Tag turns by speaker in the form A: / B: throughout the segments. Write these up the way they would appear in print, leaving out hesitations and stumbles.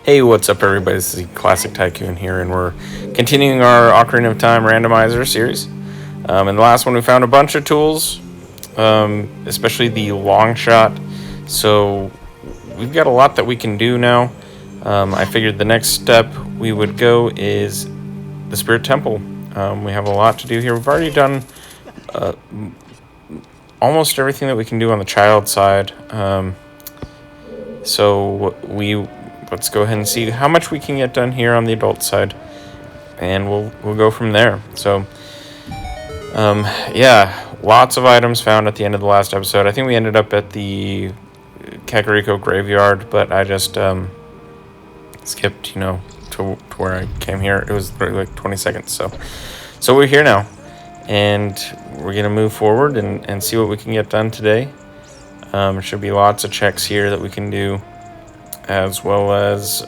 A: Hey, what's up everybody, this is Classic Tycoon here, and we're continuing our Ocarina of Time Randomizer series. In the last one we found a bunch of tools, especially the long shot, so we've got a lot that we can do now. I figured the next step we would go is the Spirit Temple. We have a lot to do here. We've already done almost everything that we can do on the child side, so let's go ahead and see how much we can get done here on the adult side, and we'll go from there. So yeah, lots of items found at the end of the last episode. I think we ended up at the Kakariko graveyard, but I just skipped, to where I came here. It was like 20 seconds. So we're here now, and we're gonna move forward and see what we can get done today. There should be lots of checks here that we can do, as well as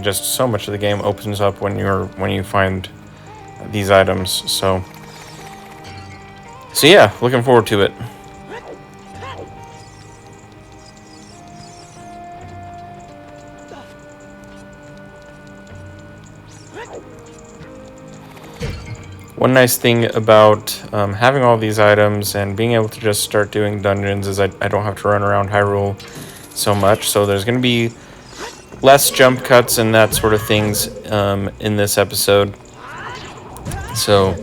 A: just so much of the game opens up when you find these items. So yeah, looking forward to it. One nice thing about having all these items and being able to just start doing dungeons is I don't have to run around Hyrule so much. So there's going to be less jump cuts and that sort of things in this episode. So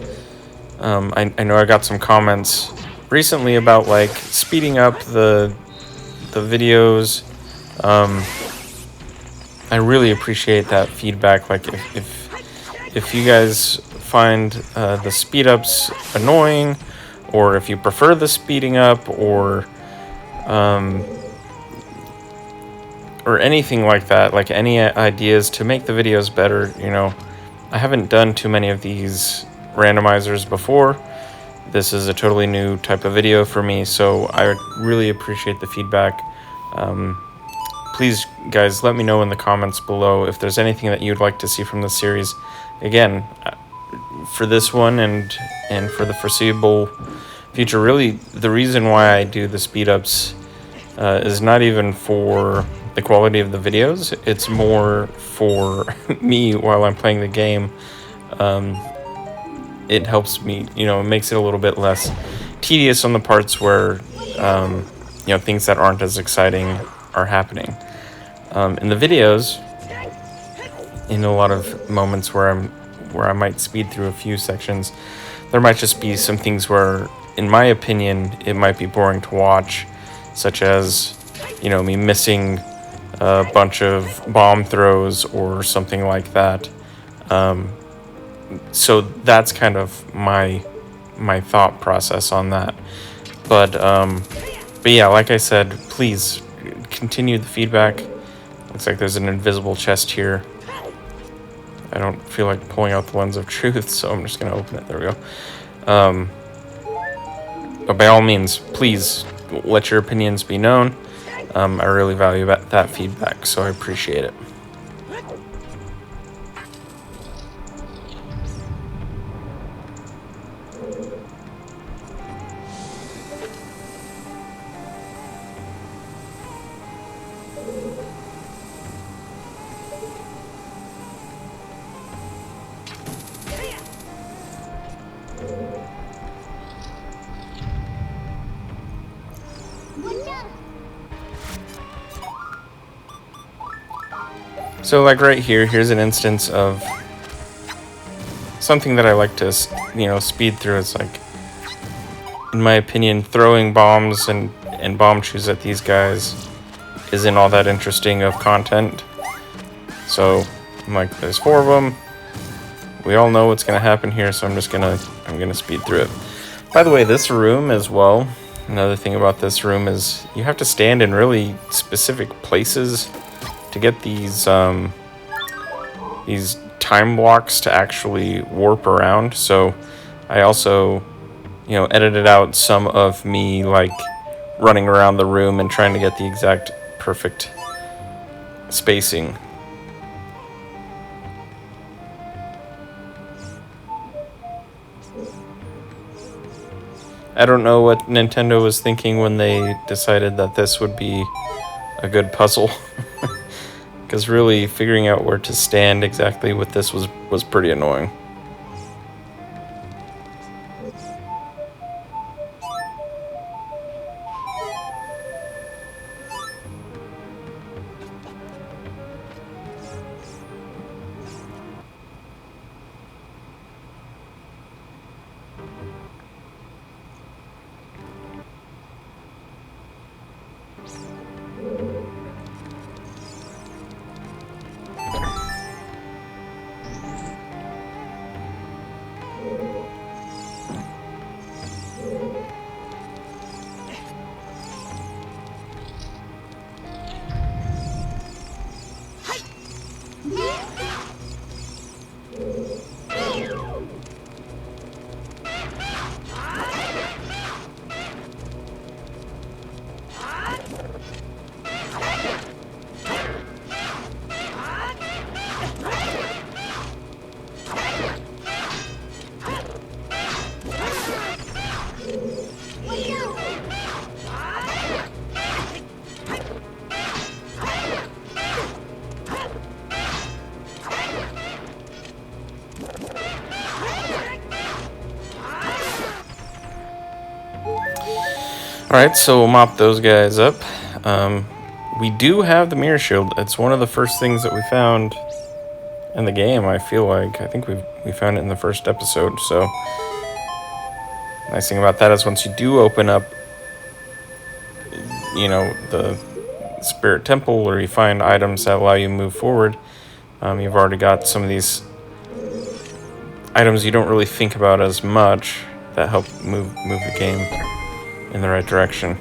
A: I know I got some comments recently about like speeding up the videos. I really appreciate that feedback. Like if you guys find the speed ups annoying, or if you prefer the speeding up, or anything like that, like any ideas to make the videos better. I haven't done too many of these randomizers before. This is a totally new type of video for me, so I really appreciate the feedback. Please guys, let me know in the comments below if there's anything that you'd like to see from the series. Again, for this one and for the foreseeable future, really the reason why I do the speed ups is not even for the quality of the videos. It's more for me while I'm playing the game. It helps me, it makes it a little bit less tedious on the parts where things that aren't as exciting are happening. In the videos, in a lot of moments where I might speed through a few sections, there might just be some things where, in my opinion, it might be boring to watch, such as, me missing a bunch of bomb throws or something like that. So that's kind of my thought process on that. But yeah, like I said, please continue the feedback. Looks like there's an invisible chest here. I don't feel like pulling out the lens of truth, so I'm just going to open it. There we go. But by all means, please let your opinions be known. I really value that feedback, so I appreciate it. So like right here, here's an instance of something that I like to, speed through. It's like, in my opinion, throwing bombs and bomb shoes at these guys isn't all that interesting of content. So I'm like, there's 4 of them. We all know what's gonna happen here, so I'm gonna speed through it. By the way, this room as well, another thing about this room is you have to stand in really specific places to get these time blocks to actually warp around. So I also, edited out some of me like running around the room and trying to get the exact perfect spacing. I don't know what Nintendo was thinking when they decided that this would be a good puzzle. because really figuring out where to stand exactly with this was pretty annoying. Alright, so we'll mop those guys up. We do have the mirror shield. It's one of the first things that we found in the game, I feel like. I think we found it in the first episode, so... Nice thing about that is once you do open up, you know, the Spirit Temple, or you find items that allow you to move forward, you've already got some of these items you don't really think about as much that help move the game in the right direction.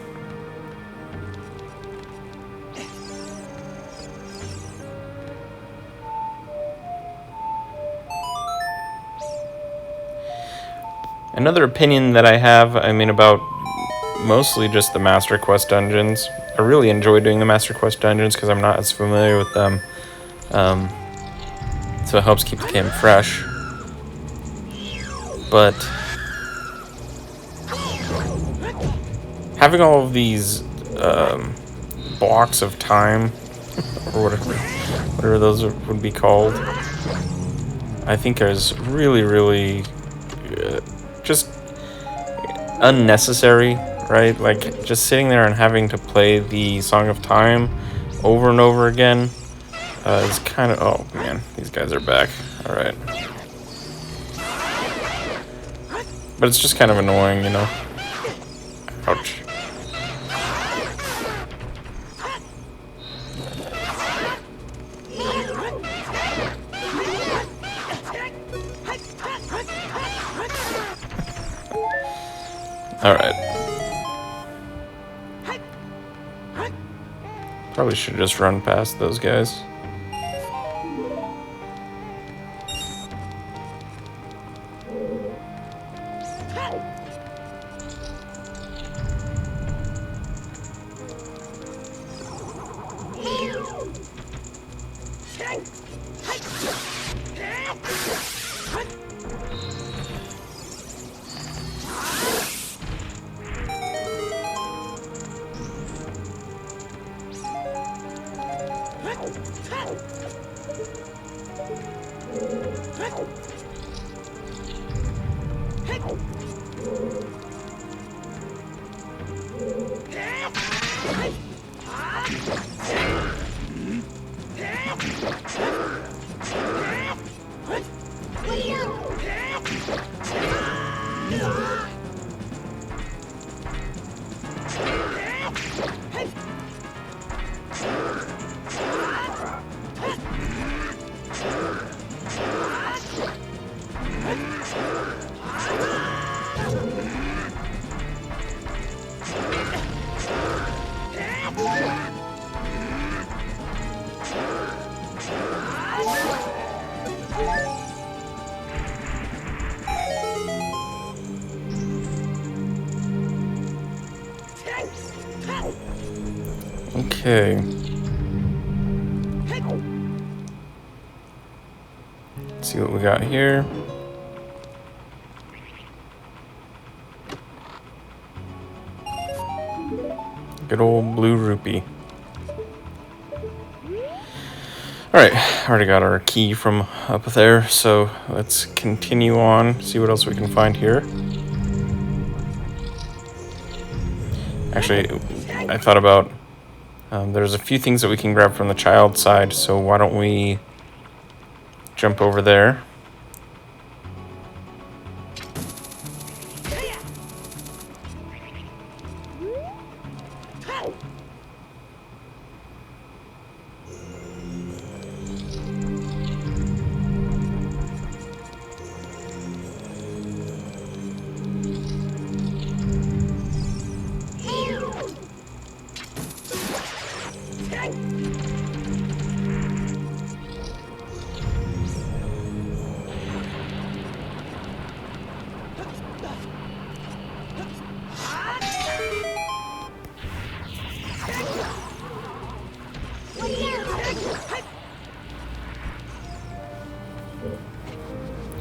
A: Another opinion that I have, I mean, about mostly just the Master Quest dungeons. I really enjoy doing the Master Quest dungeons because I'm not as familiar with them. So it helps keep the game fresh. But having all of these blocks of time, or whatever those would be called, I think is really just unnecessary, right? Like, just sitting there and having to play the Song of Time over and over again is kind of... Oh, man, these guys are back. All right. But it's just kind of annoying, you know? Ouch. Alright. Probably should just run past those guys. Okay. Let's see what we got here. Good old blue rupee. Alright, already got our key from up there, so let's continue on, see what else we can find here. Actually, I thought about, there's a few things that we can grab from the child side, so why don't we jump over there.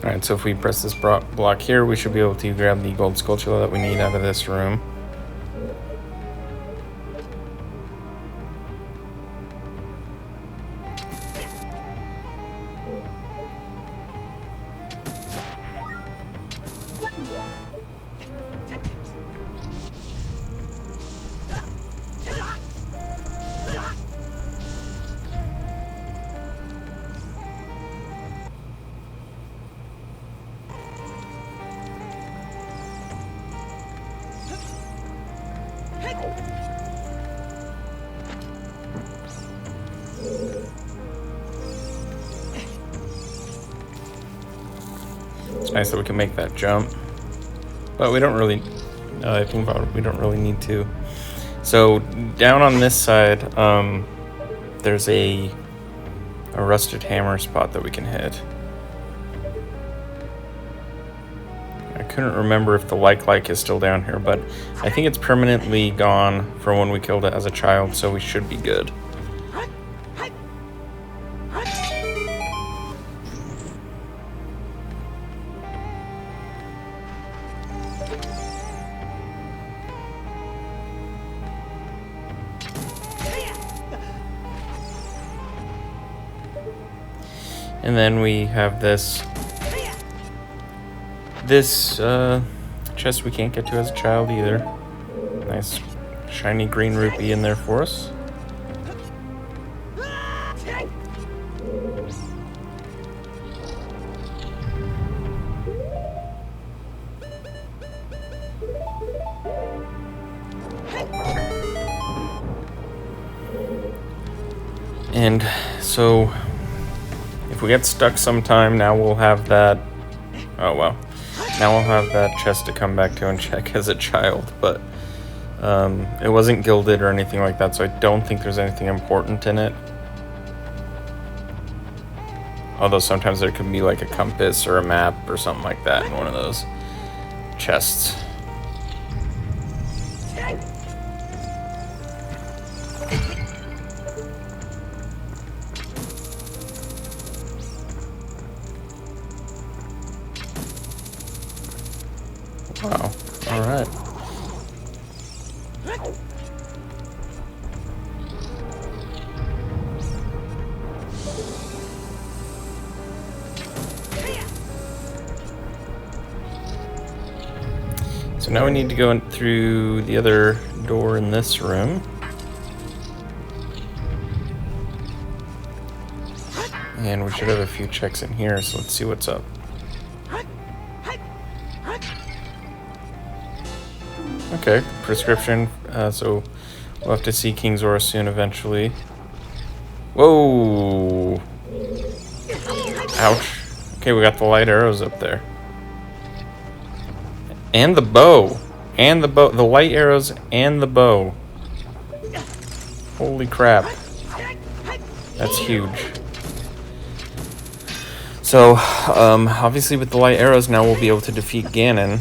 A: Alright, so if we press this block here, we should be able to grab the gold sculpture that we need out of this room. It's nice that we can make that jump, but we don't really, I think about it, we don't really need to. So down on this side, there's a rusted hammer spot that we can hit. I couldn't remember if the like is still down here, but I think it's permanently gone from when we killed it as a child, so we should be good. And then we have this chest we can't get to as a child either. Nice shiny green rupee in there for us. And so if we get stuck sometime, now we'll have that, oh well, now we'll have that chest to come back to and check as a child, but it wasn't gilded or anything like that, so I don't think there's anything important in it. Although sometimes there could be like a compass or a map or something like that in one of those chests. Wow, alright. So now we need to go in through the other door in this room. And we should have a few checks in here, so let's see what's up. Okay, prescription, so we'll have to see King Zora soon eventually. Whoa! Ouch. Okay, we got the light arrows up there. And the bow. And the bow. The light arrows and the bow. Holy crap. That's huge. So, obviously with the light arrows now we'll be able to defeat Ganon.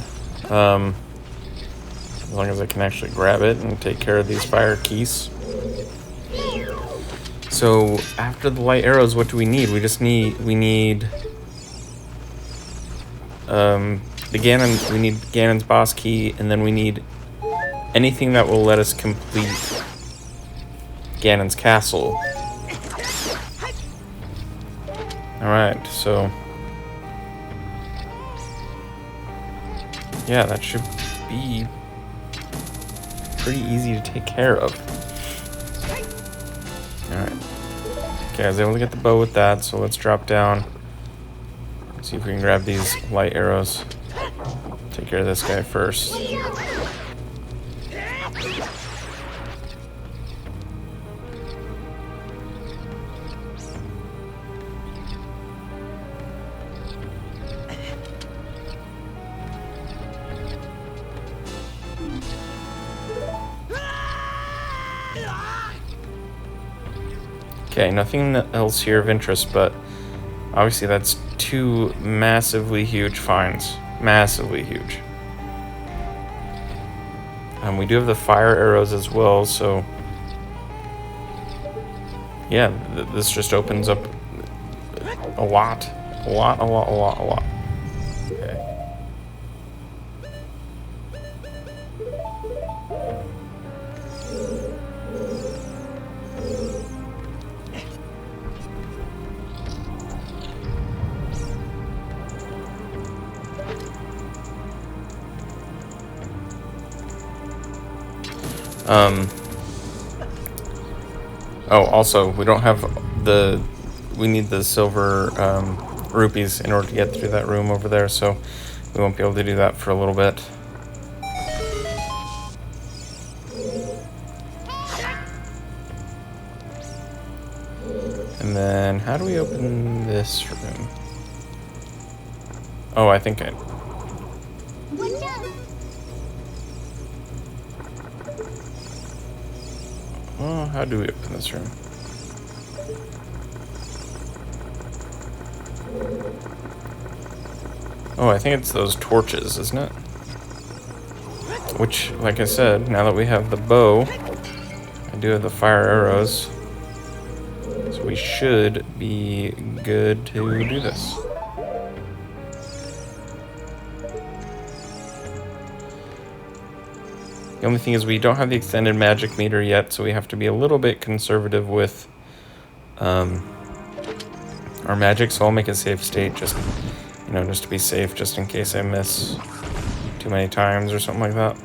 A: As long as I can actually grab it and take care of these fire keys. So after the light arrows, what do we need? We need the Ganon. We need Ganon's boss key, and then we need anything that will let us complete Ganon's castle. Alright, so yeah, that should be pretty easy to take care of. Alright. Okay, I was able to get the bow with that, so let's drop down. See if we can grab these light arrows. Take care of this guy first. Okay, nothing else here of interest, but obviously that's 2 massively huge finds. Massively huge. We do have the fire arrows as well, so yeah, this just opens up a lot. Okay. Oh, also, we don't have we need the silver rupees in order to get through that room over there, so we won't be able to do that for a little bit. And then, how do we open this room? Oh, I think oh, how do we open this room? Oh, I think it's those torches, isn't it? Which, like I said, now that we have the bow, I do have the fire arrows. So we should be good to do this. The only thing is we don't have the extended magic meter yet, so we have to be a little bit conservative with our magic, so I'll make a save state just to be safe, just in case I miss too many times or something like that.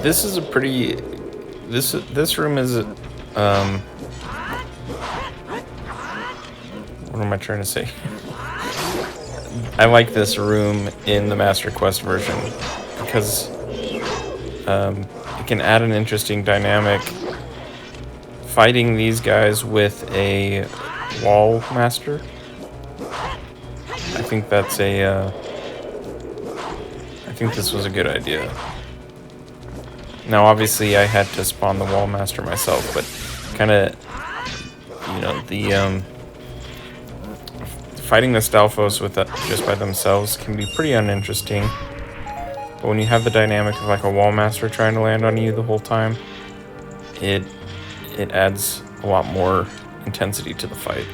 A: This is a pretty. This room is. What am I trying to say? I like this room in the Master Quest version because it can add an interesting dynamic. Fighting these guys with a wall master. I think that's a. I think this was a good idea. Now, obviously, I had to spawn the wall master myself, but kind of, the fighting the Stalfos with just by themselves can be pretty uninteresting. But when you have the dynamic of like a wall master trying to land on you the whole time, it adds a lot more intensity to the fight.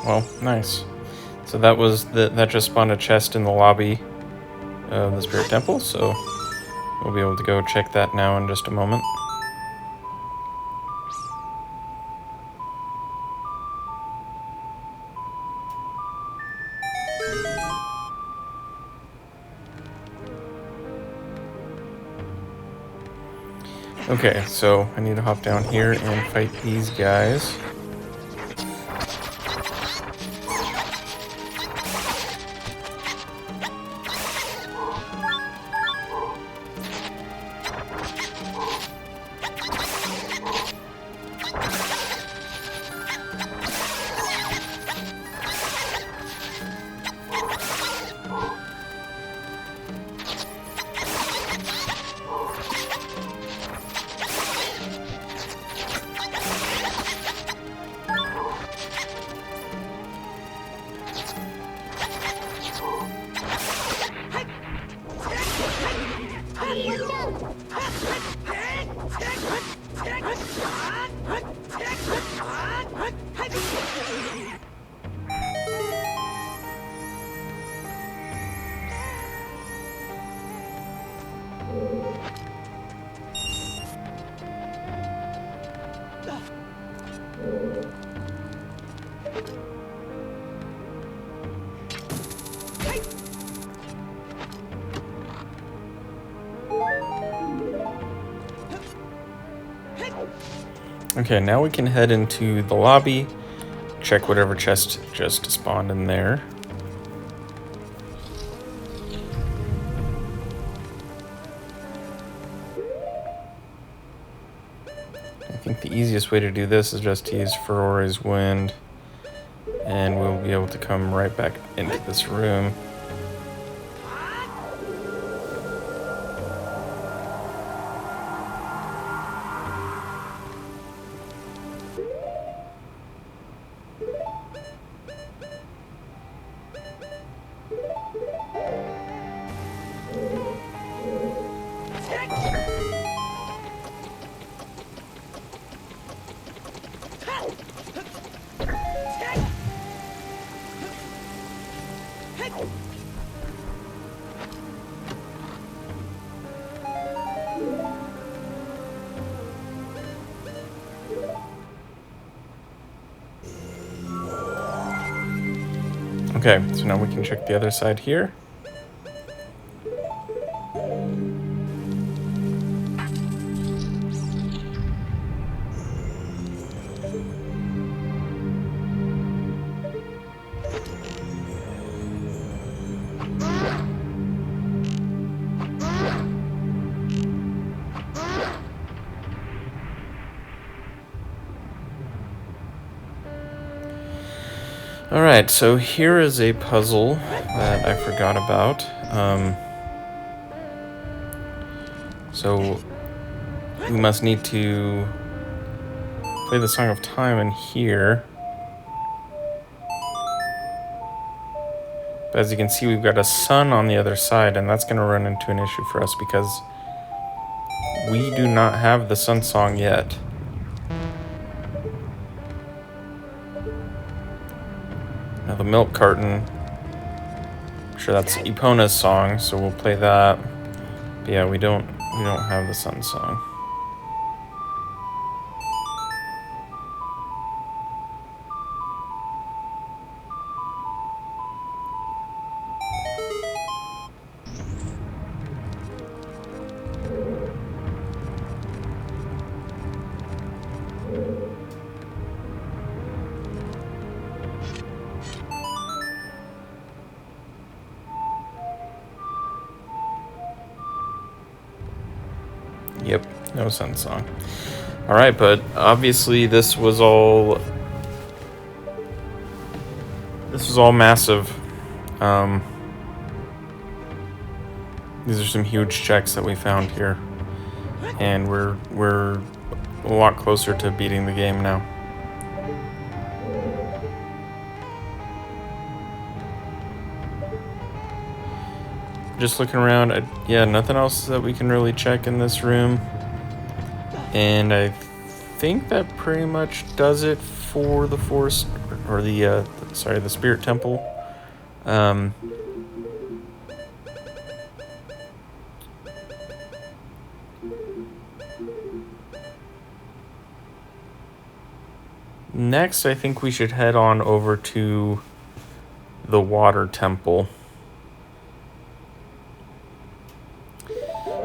A: Well, nice. So that was that just spawned a chest in the lobby of the Spirit Temple, so we'll be able to go check that now in just a moment. Okay, so I need to hop down here and fight these guys. Okay, now we can head into the lobby, check whatever chest just spawned in there. I think the easiest way to do this is just to use Ferori's Wind, and we'll be able to come right back into this room. Okay, so now we can check the other side here. Alright, so here is a puzzle that I forgot about. So we must need to play the Song of Time in here. But as you can see, we've got a sun on the other side, and that's going to run into an issue for us because we do not have the sun song yet. Now the milk carton, I'm sure that's Epona's song, so we'll play that. But yeah, we don't have the sun song. Yep, no sun song. Alright, but obviously this was all massive. These are some huge checks that we found here. And we're a lot closer to beating the game now. Just looking around, yeah, nothing else that we can really check in this room. And I think that pretty much does it for the forest, or the sorry, the spirit temple. Next, I think we should head on over to the water temple.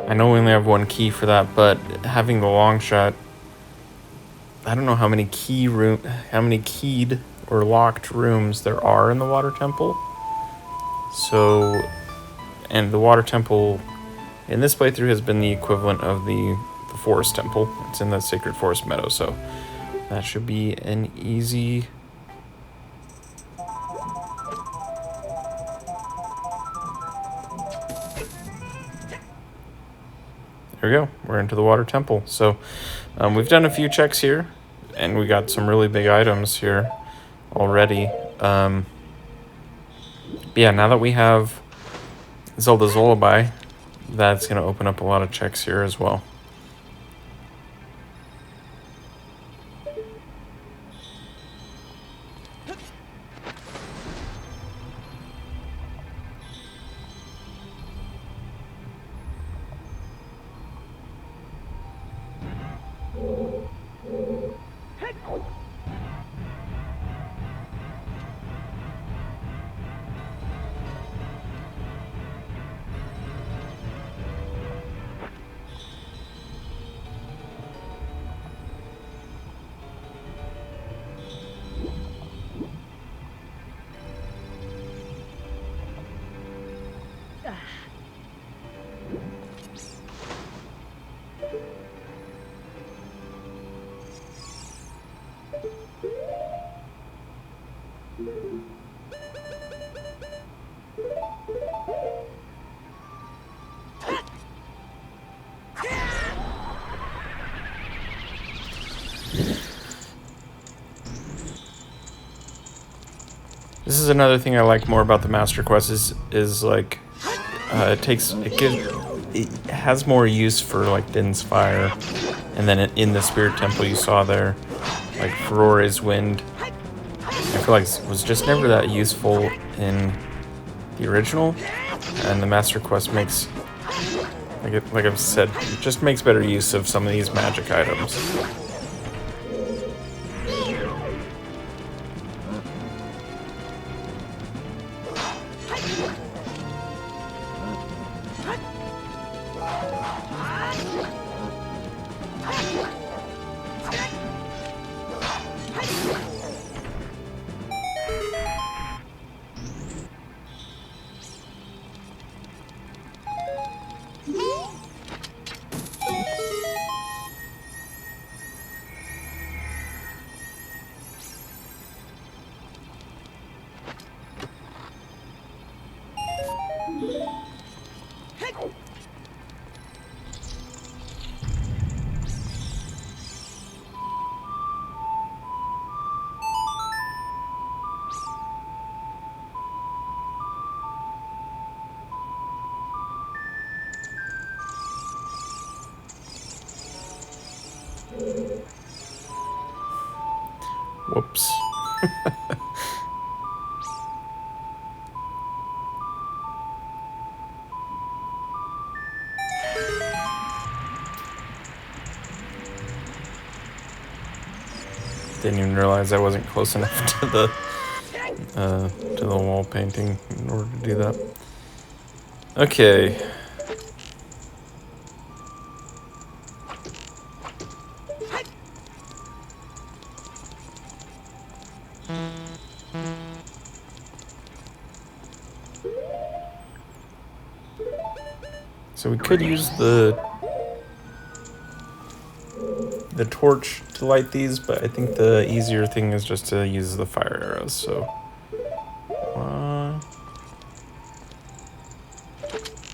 A: I know we only have one key for that, but having the long shot, I don't know how many keyed or locked rooms there are in the water temple. So, and the water temple in this playthrough has been the equivalent of the forest temple. It's in the sacred forest meadow, so that should be an easy... There we go. We're into the water temple. So we've done a few checks here, and we got some really big items here already. Yeah, now that we have Zelda's Lullaby, that's going to open up a lot of checks here as well. This is another thing I like more about the Master Quest is like it has more use for like Din's Fire, and then in the Spirit Temple you saw there, like Ferore's Wind. I feel like it was just never that useful in the original, and the Master Quest makes, like I've said, it just makes better use of some of these magic items. Whoops. Didn't even realize I wasn't close enough to the wall painting in order to do that. Okay. So we could use the torch to light these, but I think the easier thing is just to use the fire arrows. So,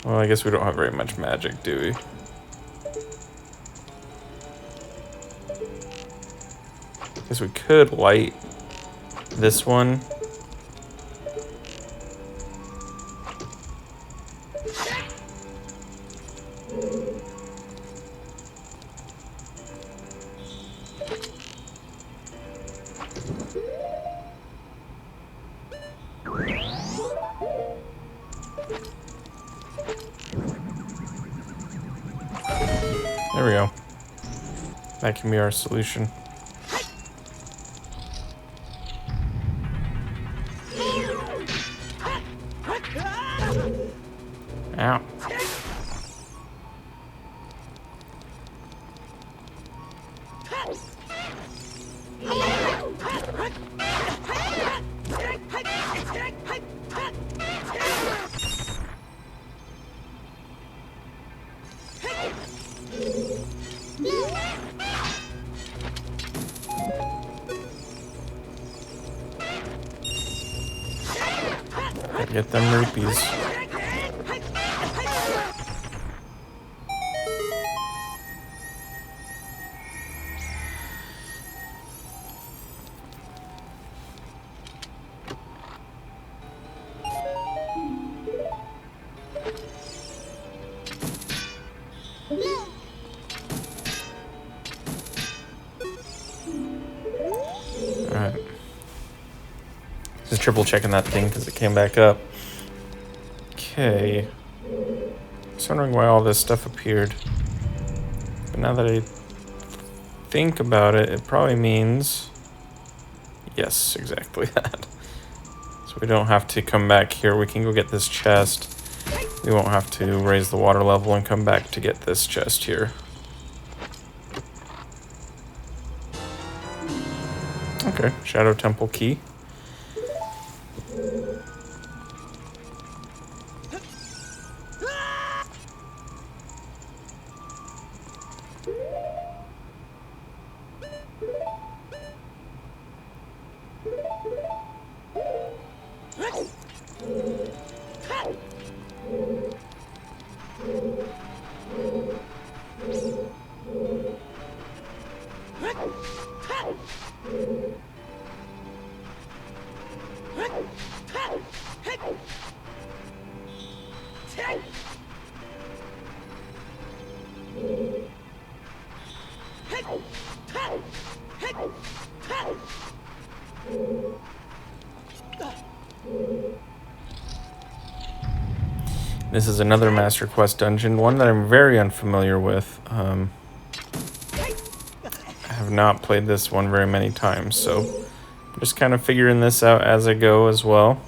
A: well, I guess we don't have very much magic, do we? Guess we could light this one. There we go. That can be our solution. Ow. Get them rupees. Alright. Just triple checking that thing because it came back up. Okay. Just wondering why all this stuff appeared. But now that I think about it, it probably means... Yes, exactly that. So we don't have to come back here. We can go get this chest. We won't have to raise the water level and come back to get this chest here. Okay, Shadow Temple key. This is another Master Quest dungeon, one that I'm very unfamiliar with. I have not played this one very many times, so I'm just kind of figuring this out as I go as well.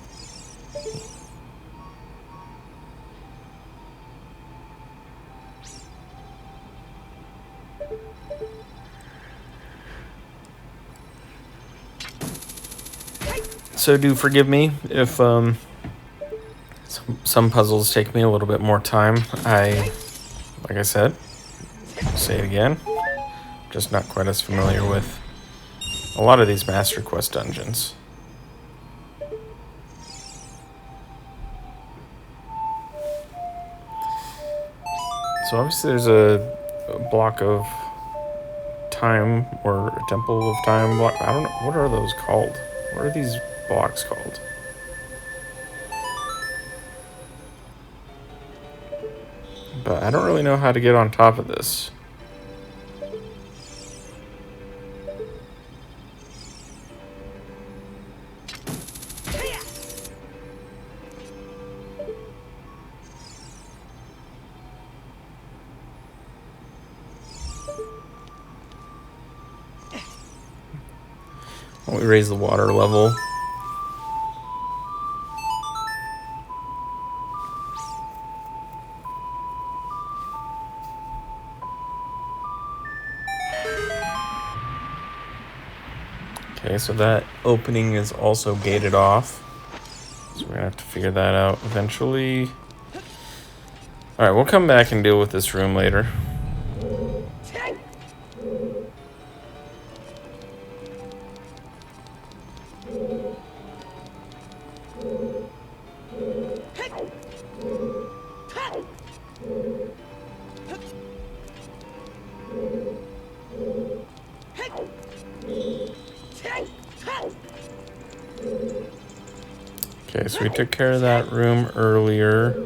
A: So do forgive me if some puzzles take me a little bit more time. Like I said, say it again, just not quite as familiar with a lot of these Master Quest dungeons. So obviously there's a block of time, or a temple of time block. I don't know, what are those called? What are these blocks called? But I don't really know how to get on top of this. We raise the water level. Okay, so that opening is also gated off. So we're gonna have to figure that out eventually. Alright, we'll come back and deal with this room later. Okay, so we took care of that room earlier.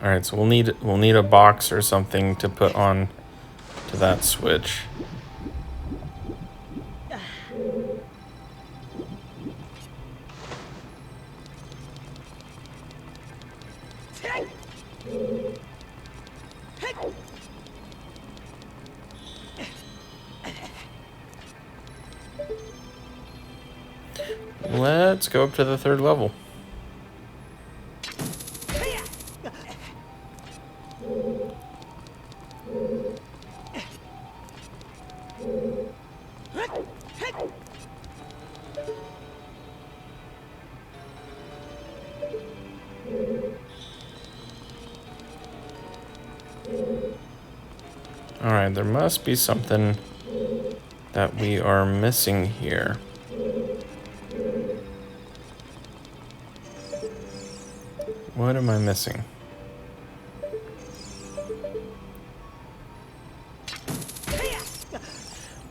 A: All right, so we'll need a box or something to put on to that switch. Let's go up to the 3rd level. Alright, there must be something that we are missing here. What am I missing?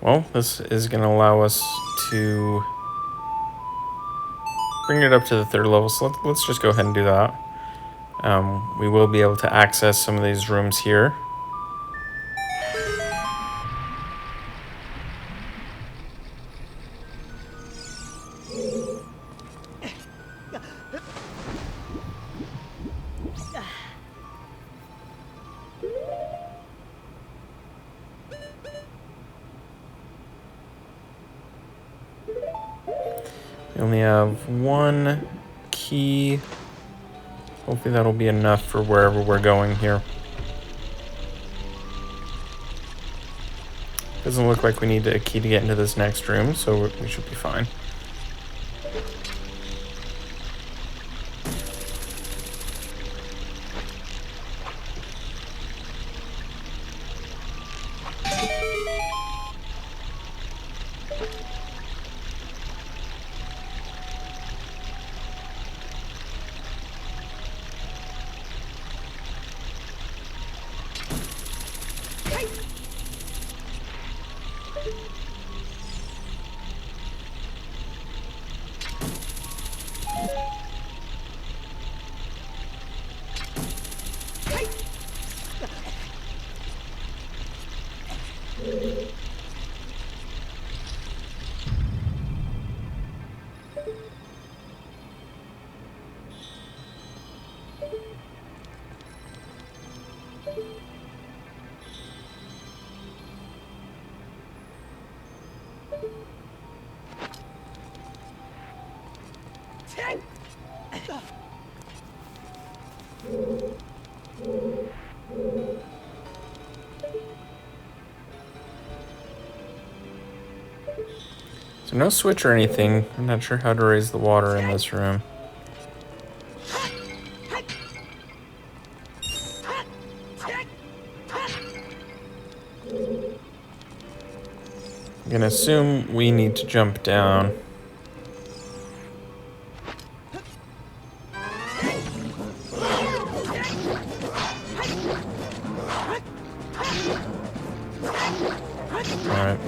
A: Well, this is going to allow us to bring it up to the 3rd level, so let's just go ahead and do that. We will be able to access some of these rooms here. We only have 1 key. Hopefully that'll be enough for wherever we're going here. Doesn't look like we need a key to get into this next room, so we should be fine. So no switch or anything. I'm not sure how to raise the water in this room. I'm gonna assume we need to jump down. Alright.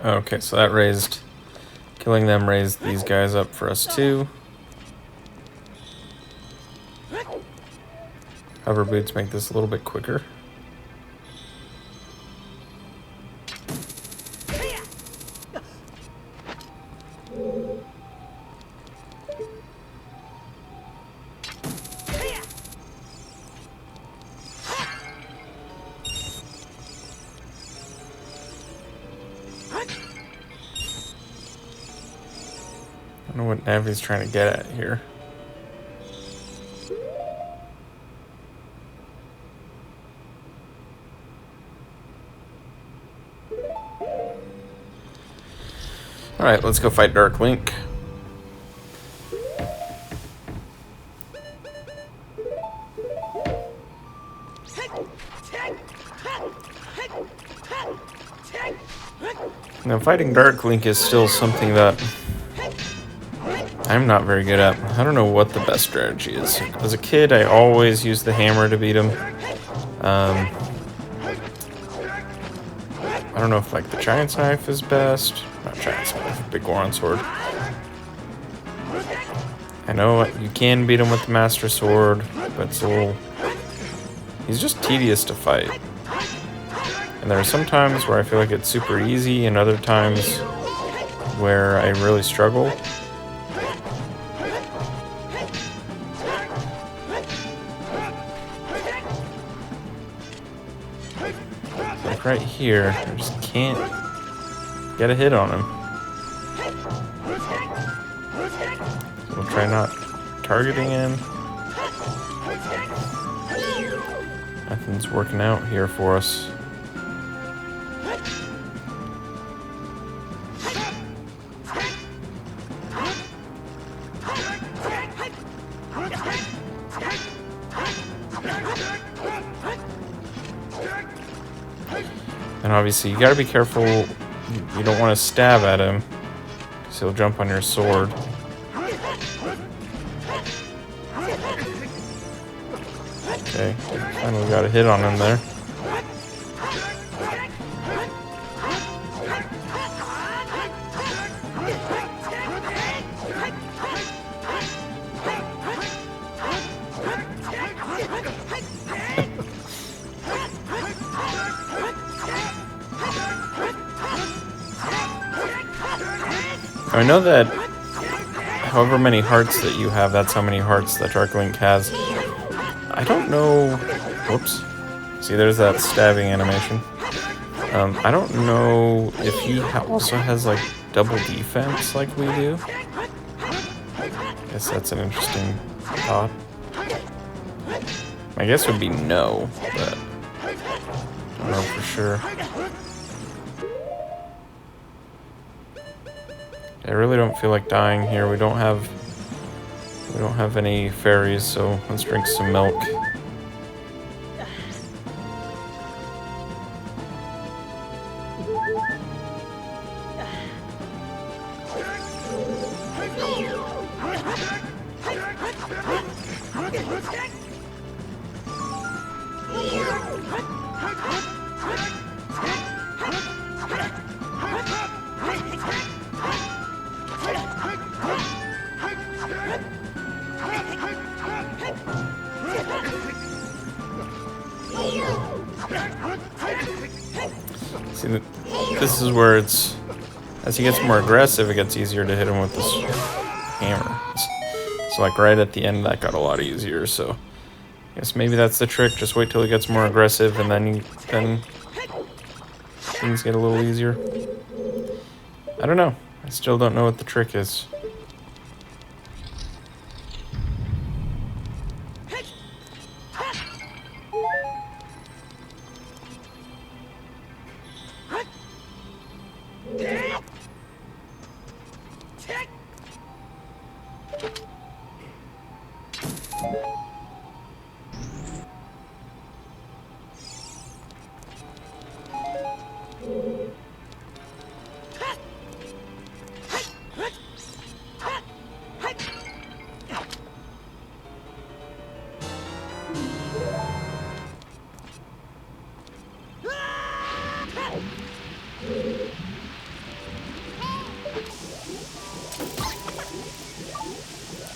A: Okay, so that raised, killing them raised these guys up for us too. Hover boots make this a little bit quicker. I don't know what Navi's trying to get at here. Alright, let's go fight Dark Link. Now, fighting Dark Link is still something that I'm not very good at. I don't know what the best strategy is. As a kid, I always used the hammer to beat him. I don't know if like the Giant's Knife is best. Not Giant's Knife, Big Goron Sword. I know you can beat him with the Master Sword, but it's a little... He's just tedious to fight. And there are some times where I feel like it's super easy, and other times where I really struggle. Like right here, I just can't get a hit on him. So we'll try not targeting him. Nothing's working out here for us. And obviously, you gotta be careful. You don't want to stab at him, because he'll jump on your sword. Okay, finally got a hit on him there. I know that however many hearts that you have, that's how many hearts that Dark Link has. I don't know... Whoops. See, there's that stabbing animation. I don't know if he also has, like, double defense like we do. I guess that's an interesting thought. My guess would be no, but I don't know for sure. I really don't feel like dying here. We don't have any fairies, so let's drink some milk. See, this is where it's... As he gets more aggressive, it gets easier to hit him with this hammer. So like right at the end, that got a lot easier, so... I guess maybe that's the trick, just wait till he gets more aggressive, and then things get a little easier. I don't know. I still don't know what the trick is.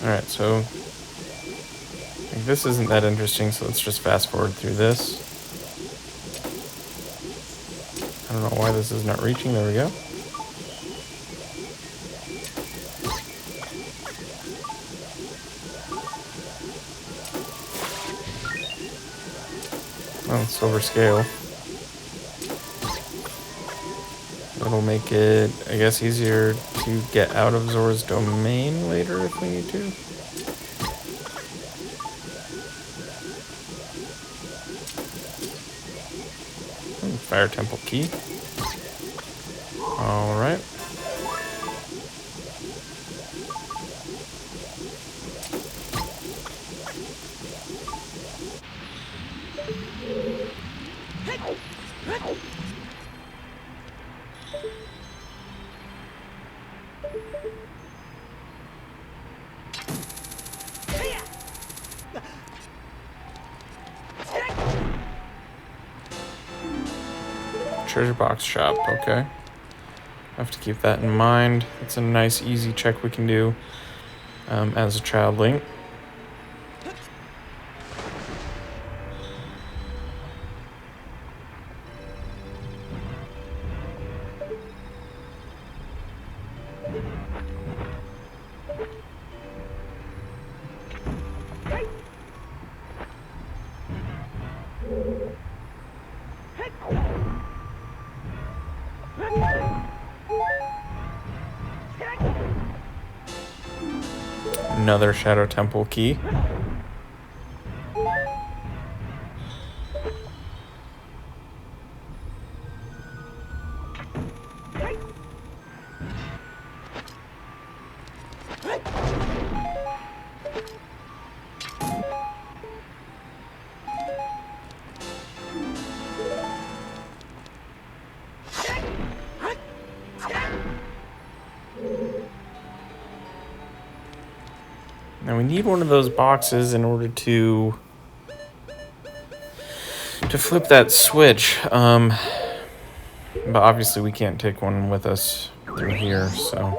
A: Alright, so like, this isn't that interesting, so let's just fast forward through this. I don't know why this is not reaching. There we go. Oh, silver scale. That'll make it, I guess, easier to get out of Zora's domain later if we need to. Fire Temple key. Alright. treasure box shop. Okay. Have to keep that in mind. It's a nice, easy check we can do as a child Link. Another Shadow Temple key. Now we need one of those boxes in order to flip that switch. But obviously we can't take one with us through here, so.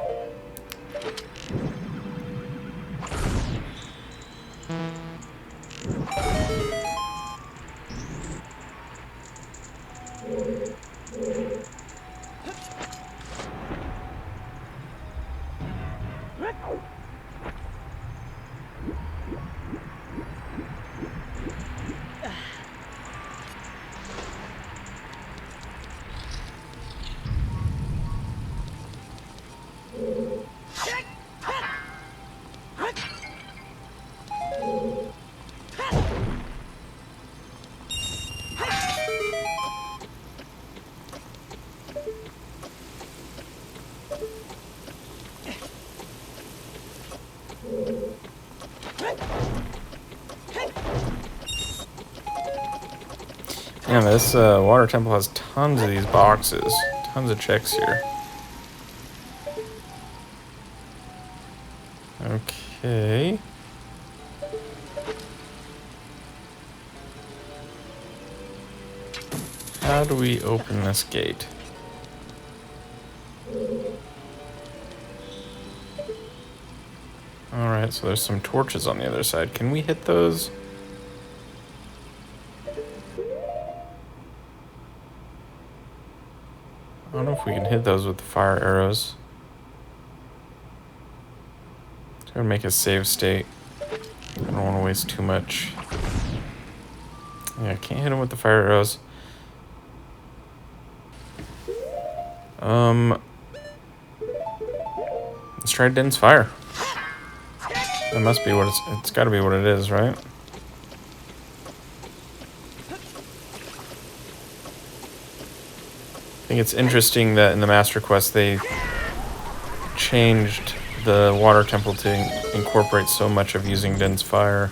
A: Man, this water temple has tons of these boxes. Tons of checks here. Okay. How do we open this gate? Alright, so there's some torches on the other side. Can we hit those? I don't know if we can hit those with the fire arrows. Try to make a save state. I don't want to waste too much. Yeah, I can't hit them with the fire arrows. Let's try Dense Fire. That must be what it's got to be what it is, right? I think it's interesting that in the Master Quest they changed the water temple to incorporate so much of using Dense Fire.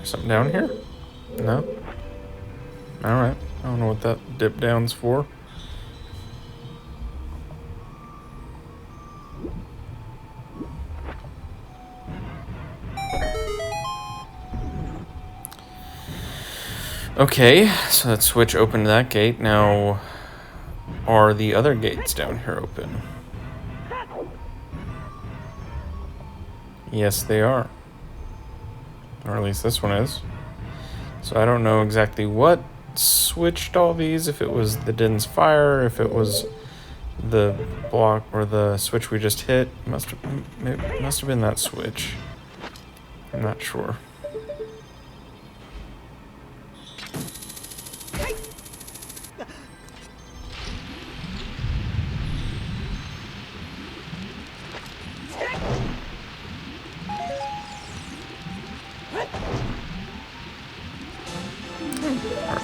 A: Something down here? No? Alright. I don't know what that dip down's for. Okay, so that switch opened that gate. Now, are the other gates down here open? Yes, they are. Or at least this one is. So I don't know exactly what switched all these, if it was the Dense Fire, if it was the block or the switch we just hit. Must have been that switch. I'm not sure.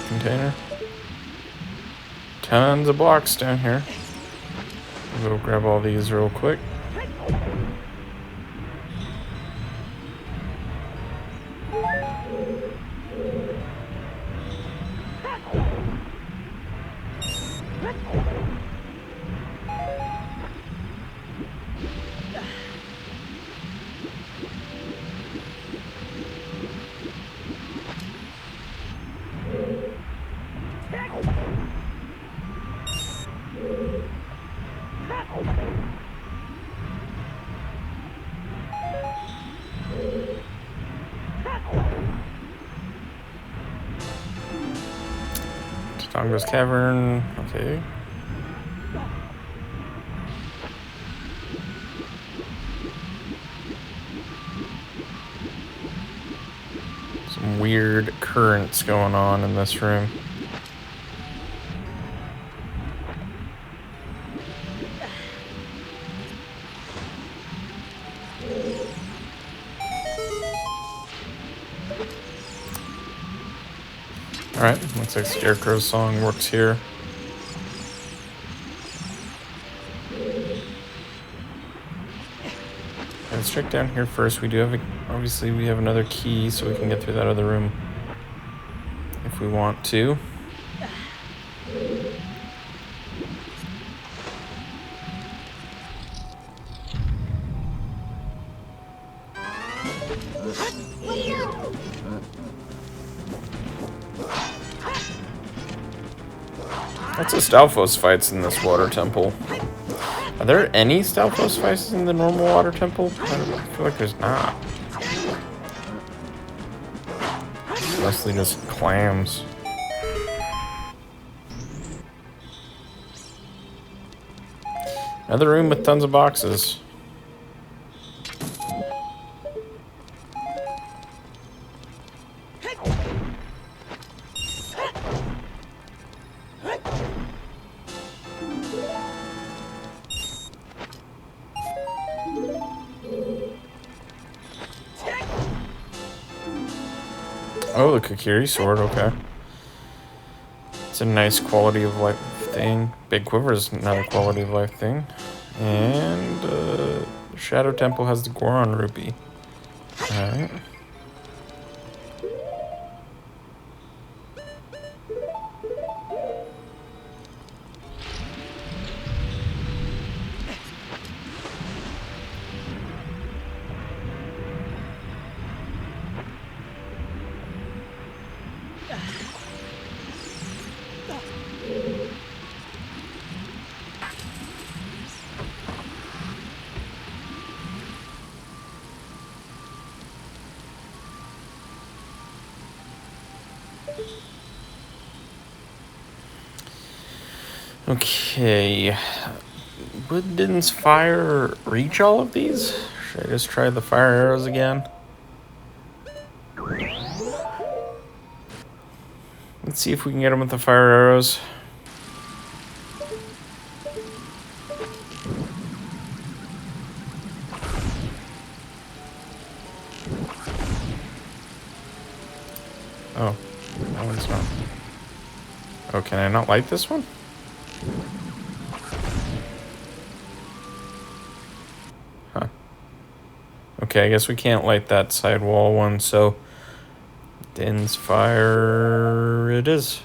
A: Container. Tons of blocks down here. We'll grab all these real quick. Tonga's Cavern, okay. Some weird currents going on in this room. Alright, looks like Scarecrow's song works here. Let's check down here first. We do have, obviously we have another key so we can get through that other room if we want to. Lots of Stalfos fights in this water temple. Are there any Stalfos fights in the normal water temple? I feel like there's not. It's mostly just clams. Another room with tons of boxes. Oh, the Kokiri sword, okay. It's a nice quality of life thing. Big Quiver is another quality of life thing. And Shadow Temple has the Goron Rupee. Alright. Okay, would Din's fire reach all of these? Should I just try the fire arrows again? Let's see if we can get them with the fire arrows. Oh, that one's not. Oh, can I not light this one? Huh. Okay, I guess we can't light that side wall one, so Din's fire it is.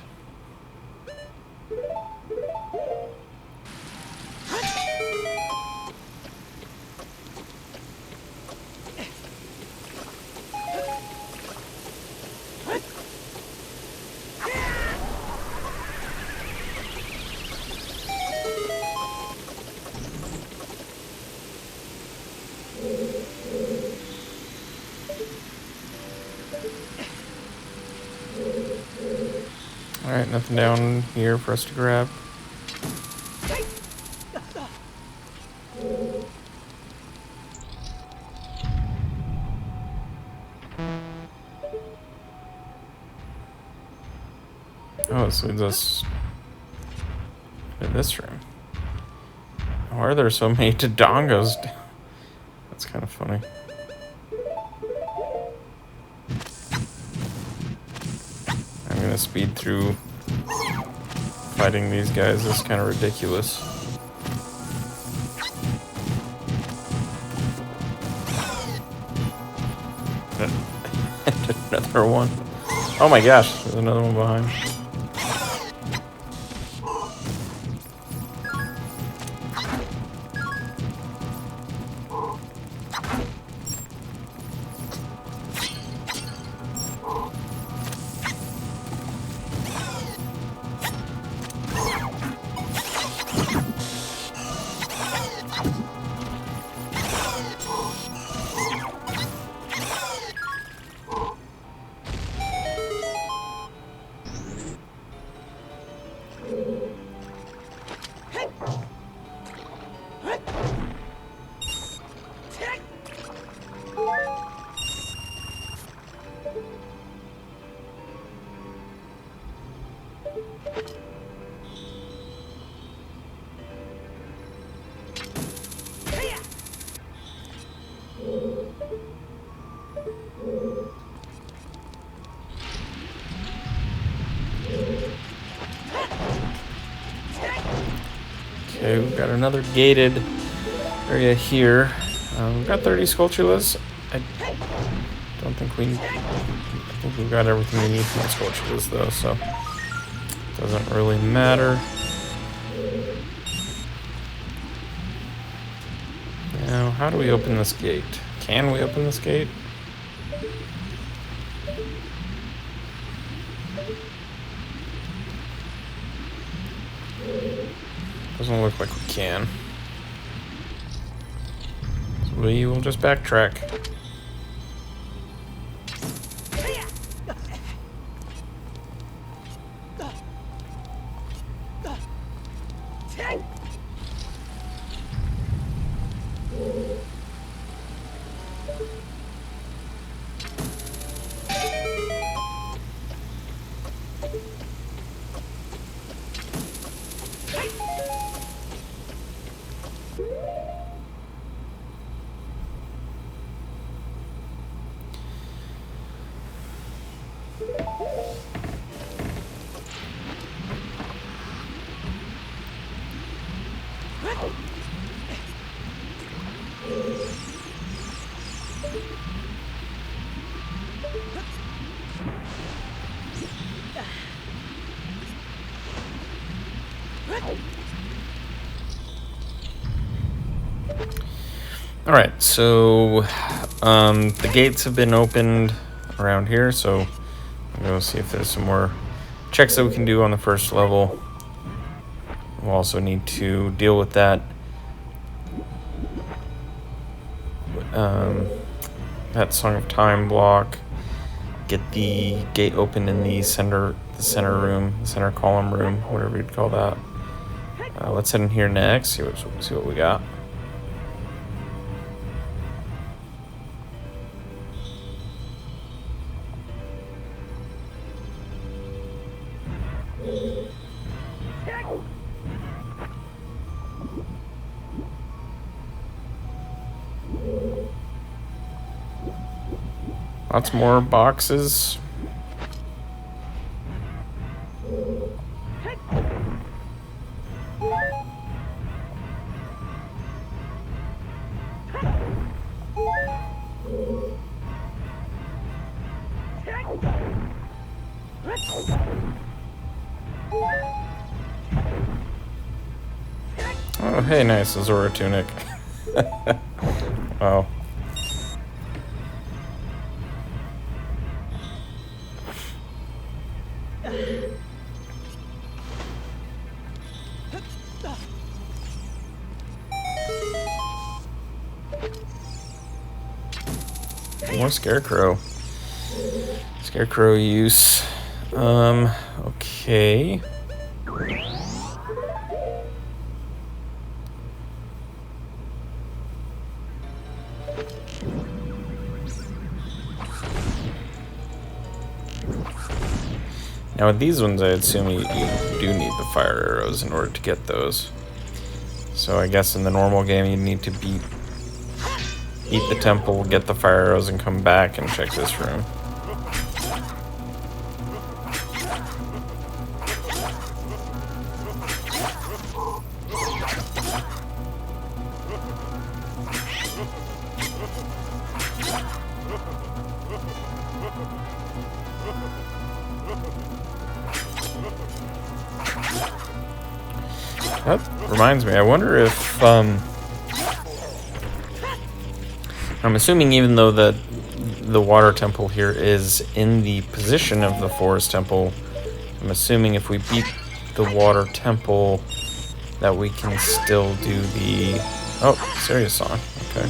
A: Alright, nothing down here for us to grab. Oh, this leads us to this room. Why are there so many Dodongos? That's kind of funny. I'm gonna speed through fighting these guys. This is kind of ridiculous. Or one. Oh my gosh, there's another one behind. Okay, we've got another gated area here. We've got 30 Sculptureless. I don't think I think we've got everything we need for the Sculptureless though, so it doesn't really matter. Now, how do we open this gate? Can we open this gate? Doesn't look like we can. So we will just backtrack. Alright, so the gates have been opened around here, so I'm going to see if there's some more checks that we can do on the first level. We'll also need to deal with that Song of Time block, get the gate open in the center room, the center column room, whatever you'd call that. Let's head in here next, see what we got. Lots more boxes. Oh, hey, nice, a Zora tunic. Wow. More scarecrow. Scarecrow use. Okay. Now with these ones, I assume you do need the fire arrows in order to get those. So I guess in the normal game, you need to beat the temple, get the fire arrows, and come back and check this room. That reminds me, I wonder if, I'm assuming even though the water temple here is in the position of the forest temple, I'm assuming if we beat the water temple that we can still do the... Oh, serious song. Okay.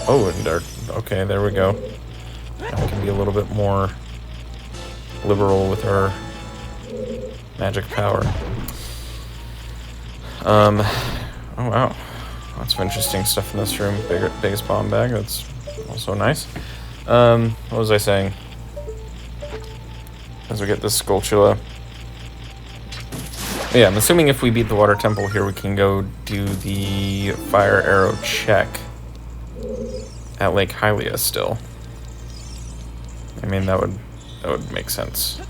A: Oh, and there... Okay, there we go. Now we can be a little bit more liberal with our magic power. Oh wow. Lots of interesting stuff in this room. Biggest bomb bag, that's also nice. What was I saying? As we get this Skulltula. Yeah, I'm assuming if we beat the water temple here, we can go do the fire arrow check at Lake Hylia still. I mean, that would make sense.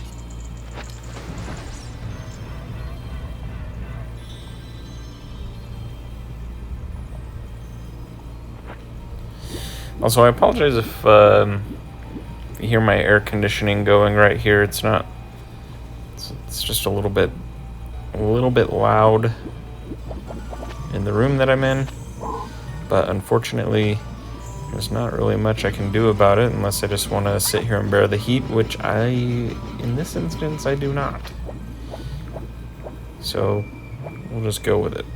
A: Also, I apologize if you hear my air conditioning going right here. It's not. It's just a little bit loud in the room that I'm in, but unfortunately there's not really much I can do about it unless I just want to sit here and bear the heat, which in this instance I do not. So we'll just go with it.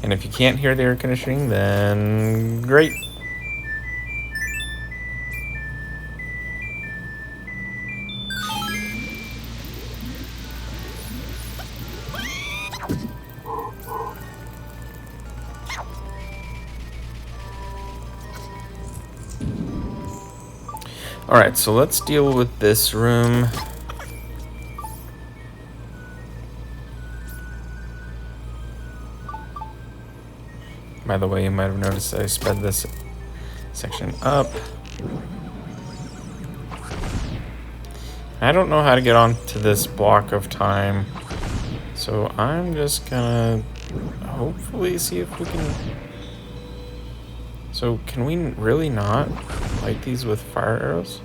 A: And if you can't hear the air conditioning, then great. Alright, so let's deal with this room. By the way, you might have noticed I sped this section up. I don't know how to get onto this block of time, so I'm just gonna hopefully see if we can... So, can we really not light these with fire arrows?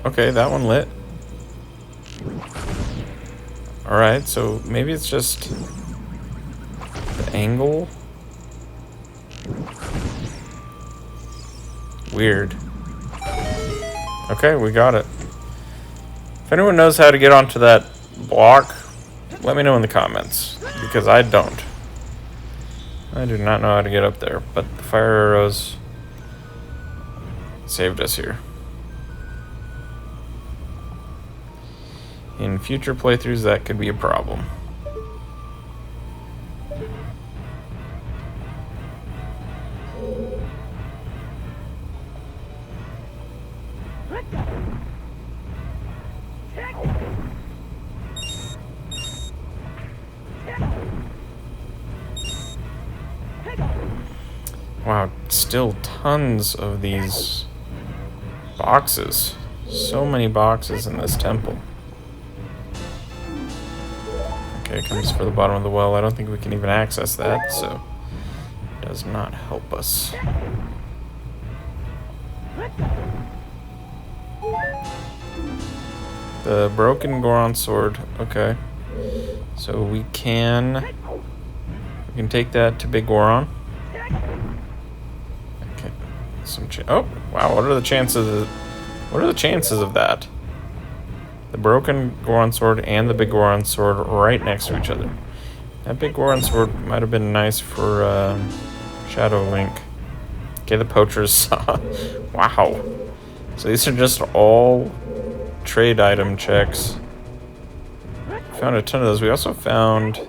A: Okay, that one lit. Alright, so maybe it's just the angle. Weird. Okay, we got it. If anyone knows how to get onto that block, let me know in the comments, because I don't. I do not know how to get up there, but the fire arrows saved us here. In future playthroughs, that could be a problem. Wow, still tons of these boxes. So many boxes in this temple. Okay, it comes for the bottom of the well. I don't think we can even access that, so it does not help us. The broken Goron sword. Okay. So we can take that to Big Goron. Okay. Oh, wow, what are the chances of that? The broken Goron sword and the big Goron sword right next to each other. That big Goron sword might have been nice for Shadow Link. Okay, the poacher's saw. Wow. So these are just all trade item checks. Found a ton of those. We also found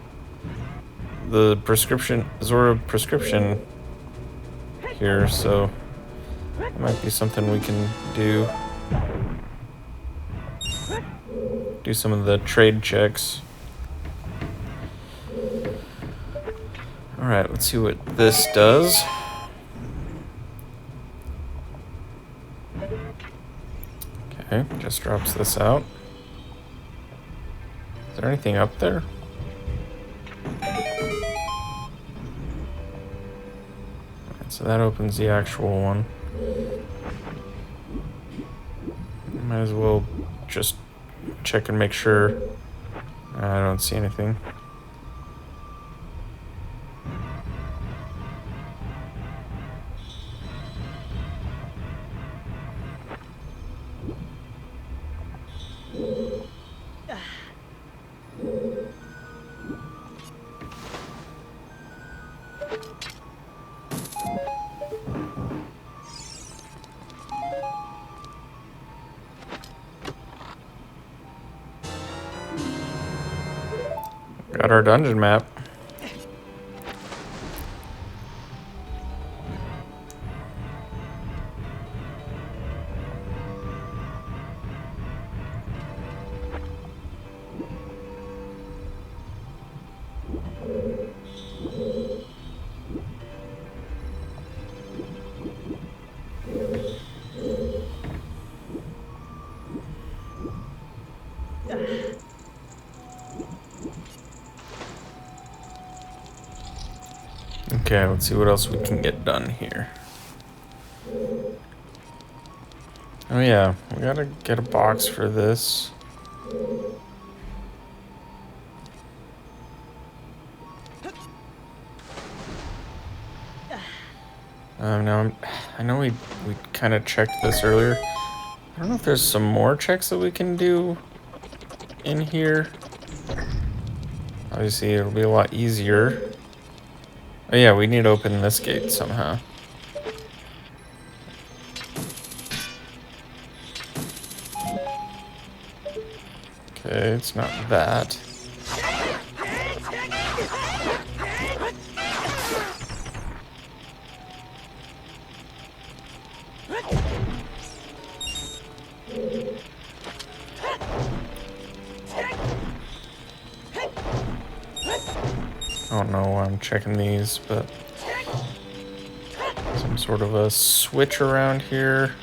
A: the prescription, Zora prescription here, so that might be something we can do. Do some of the trade checks. Alright, let's see what this does. Okay, just drops this out. Is there anything up there? Alright, so that opens the actual one. Might as well just check and make sure I don't see anything. Got our dungeon map. Okay, let's see what else we can get done here. Oh yeah, we gotta get a box for this. Now I know we kind of checked this earlier. I don't know if there's some more checks that we can do in here. Obviously, it'll be a lot easier. Oh yeah, we need to open this gate somehow. Okay, it's not that. I don't know why I'm checking these, but some sort of a switch around here.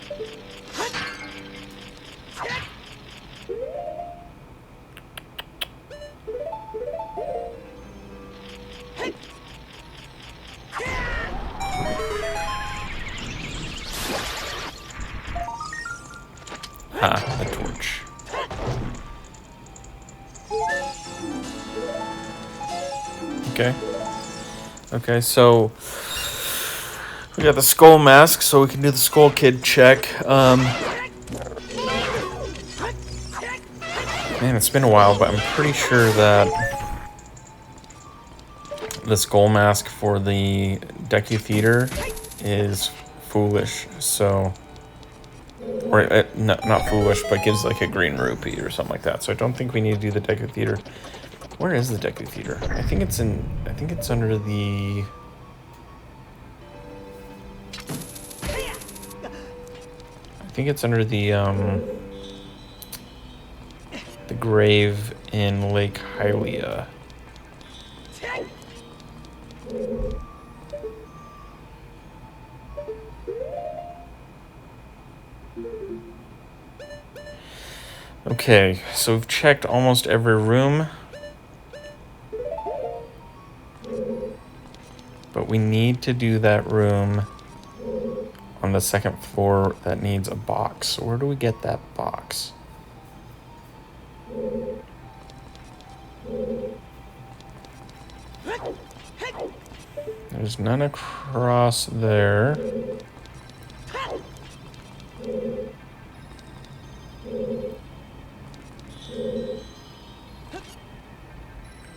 A: Ah, the torch. Okay. Okay, so we got the skull mask, so we can do the skull kid check. Man, it's been a while, but I'm pretty sure that the skull mask for the Deku Theater is foolish, so... Or, no, not foolish, but gives like a green rupee or something like that. So I don't think we need to do the Deku Theater. Where is the Deku Theater? I think it's under the... I think it's under the grave in Lake Hylia. Okay, so we've checked almost every room. But we need to do that room on the second floor that needs a box. So where do we get that box? There's none across there.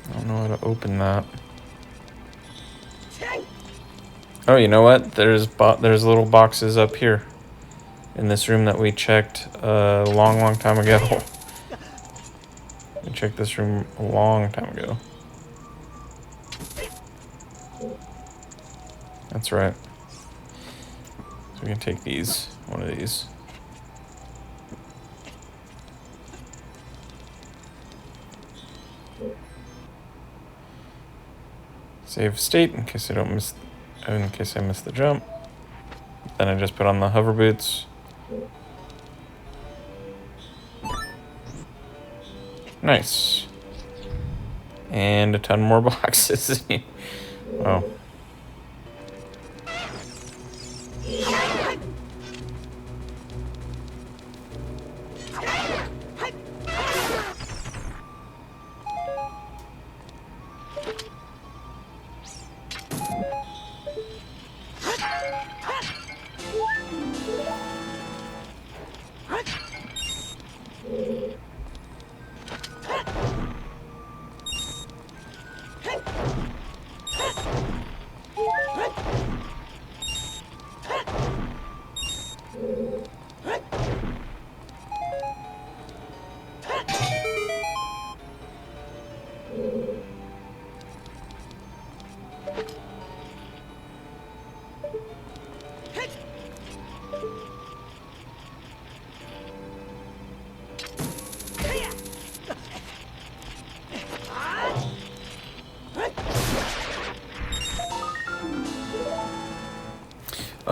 A: I don't know how to open that. Oh, you know what? There's little boxes up here in this room that we checked a long time ago. We checked this room a long time ago. That's right. So we can take these, one of these. Save state in case I miss the jump. Then I just put on the hover boots. Nice. And a ton more boxes. Oh.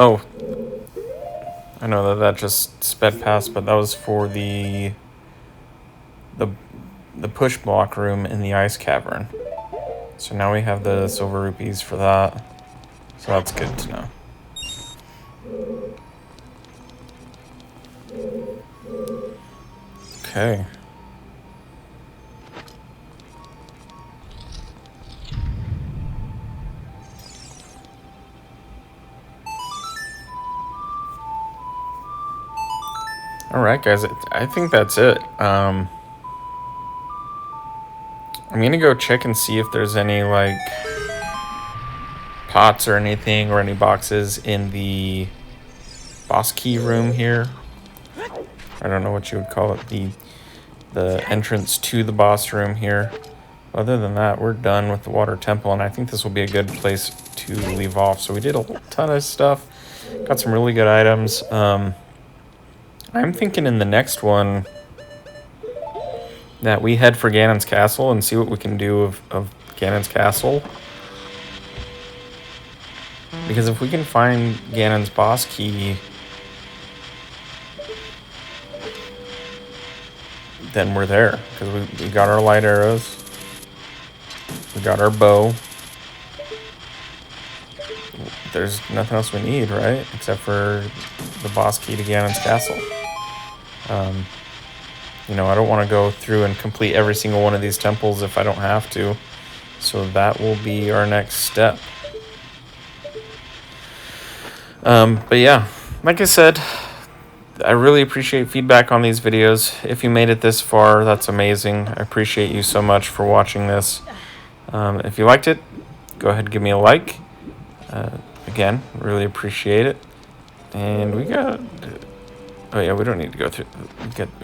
A: Oh, I know that just sped past, but that was for the push block room in the ice cavern. So now we have the silver rupees for that. So that's good to know. Okay. Alright guys, I think that's it. I'm gonna go check and see if there's any like pots or anything or any boxes in the boss key room here. I don't know what you would call it, the entrance to the boss room here. Other than that, we're done with the water temple, and I think this will be a good place to leave off. So we did a ton of stuff, got some really good items. I'm thinking in the next one that we head for Ganon's castle and see what we can do of Ganon's castle. Because if we can find Ganon's boss key, then we're there. Because we got our light arrows. We got our bow. There's nothing else we need, right? Except for the boss key to Ganon's castle. You know, I don't want to go through and complete every single one of these temples if I don't have to. So that will be our next step. But yeah, like I said, I really appreciate feedback on these videos. If you made it this far, that's amazing. I appreciate you so much for watching this. If you liked it, go ahead and give me a like. Again, really appreciate it. And we got... Oh yeah, we don't need to go through...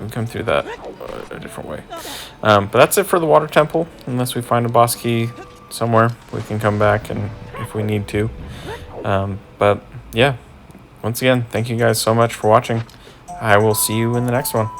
A: We come through that a different way. But that's it for the water temple. Unless we find a boss key somewhere, we can come back and if we need to. But yeah, once again, thank you guys so much for watching. I will see you in the next one.